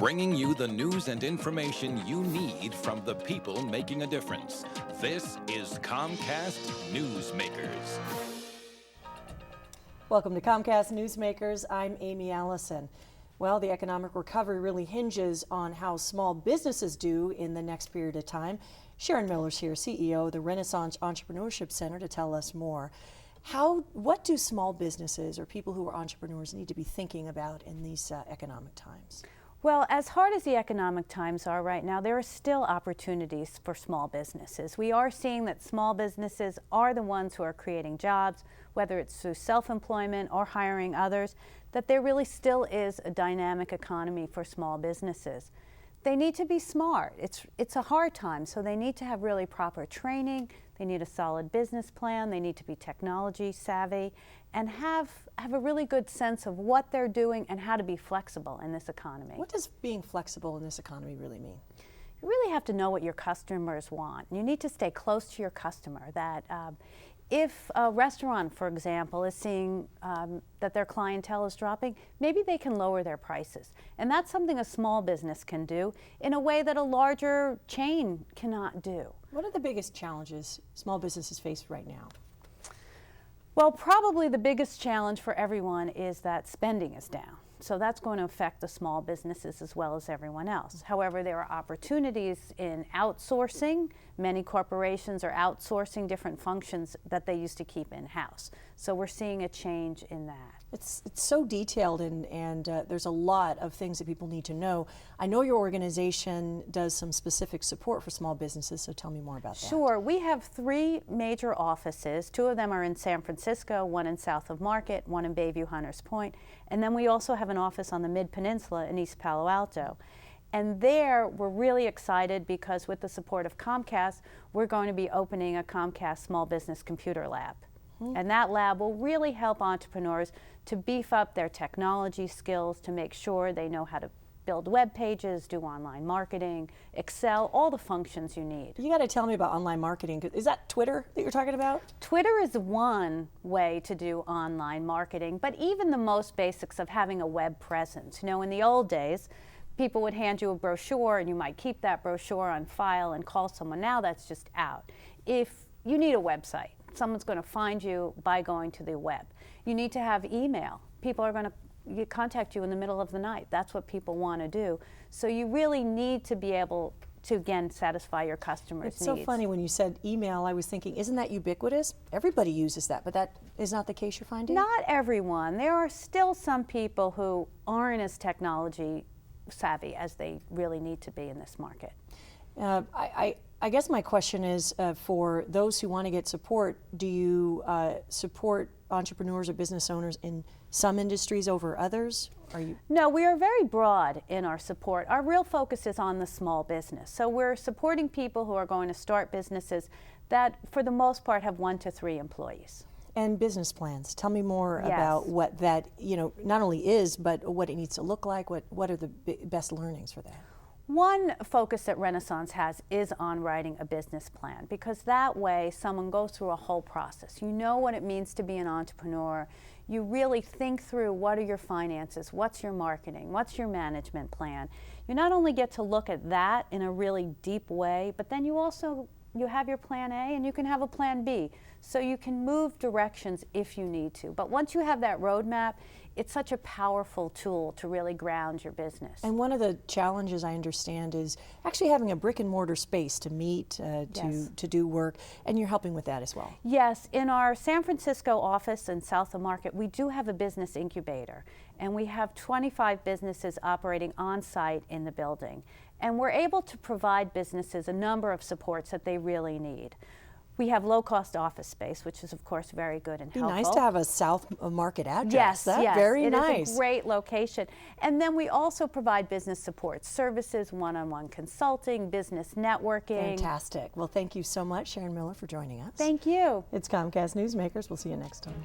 bringing you the news and information you need from the people making a difference. This is Comcast Newsmakers. Welcome to Comcast Newsmakers. I'm Amy Allison. Well, the economic recovery really hinges on how small businesses do in the next period of time. Sharon Miller's here, CEO of the Renaissance Entrepreneurship Center, to tell us more. What do small businesses or people who are entrepreneurs need to be thinking about in these economic times? Well, as hard as the economic times are right now, there are still opportunities for small businesses. We are seeing that small businesses are the ones who are creating jobs, whether it's through self-employment or hiring others, that there really still is a dynamic economy for small businesses. They need to be smart. It's a hard time, so they need to have really proper training. They need a solid business plan. They need to be technology savvy and have a really good sense of what they're doing and how to be flexible in this economy. What does being flexible in this economy really mean? You really have to know what your customers want. You need to stay close to your customer. That if a restaurant, for example, is seeing that their clientele is dropping, maybe they can lower their prices. And that's something a small business can do in a way that a larger chain cannot do. What are the biggest challenges small businesses face right now? Well, probably the biggest challenge for everyone is that spending is down. So that's going to affect the small businesses as well as everyone else. However, there are opportunities in outsourcing. Many corporations are outsourcing different functions that they used to keep in-house. So we're seeing a change in that. It's so detailed and there's a lot of things that people need to know. I know your organization does some specific support for small businesses, so tell me more about that. Sure. We have 3 major offices. 2 of them are in San Francisco, 1 in South of Market, 1 in Bayview Hunters Point, and then we also have an office on the Mid-Peninsula in East Palo Alto. And there, we're really excited because with the support of Comcast, we're going to be opening a Comcast Small Business Computer Lab. And that lab will really help entrepreneurs to beef up their technology skills, to make sure they know how to build web pages, do online marketing, Excel, all the functions you need. You got to tell me about online marketing. Is that Twitter that you're talking about? Twitter is one way to do online marketing, but even the most basics of having a web presence. You know, in the old days, people would hand you a brochure and you might keep that brochure on file and call someone. Now that's just out. If you need a website, someone's going to find you by going to the web. You need to have email. People are going to contact you in the middle of the night. That's what people want to do. So you really need to be able to, again, satisfy your customers' needs. It's so funny when you said email, I was thinking, isn't that ubiquitous? Everybody uses that, but that is not the case you're finding? Not everyone. There are still some people who aren't as technology savvy as they really need to be in this market. I guess my question is, for those who want to get support, do you support entrepreneurs or business owners in some industries over others? No, we are very broad in our support. Our real focus is on the small business. So we're supporting people who are going to start businesses that, for the most part, have 1 to 3 employees. And business plans. Tell me more Yes. about what that, not only is, but what it needs to look like. What are the best learnings for that? One focus that Renaissance has is on writing a business plan, because that way someone goes through a whole process. You know what it means to be an entrepreneur. You really think through what are your finances, what's your marketing, what's your management plan. You not only get to look at that in a really deep way, but then you have your plan A and you can have a plan B. So you can move directions if you need to. But once you have that roadmap, it's such a powerful tool to really ground your business. And one of the challenges I understand is actually having a brick and mortar space to meet, Yes. to do work, and you're helping with that as well. Yes, in our San Francisco office in South of Market, we do have a business incubator, and we have 25 businesses operating on site in the building. And we're able to provide businesses a number of supports that they really need. We have low-cost office space, which is, of course, very good and helpful. It'd be nice to have a South Market address. Yes, That's yes. very It nice. is a great location. And then we also provide business support services, one-on-one consulting, business networking. Fantastic. Well, thank you so much, Sharon Miller, for joining us. Thank you. It's Comcast Newsmakers. We'll see you next time.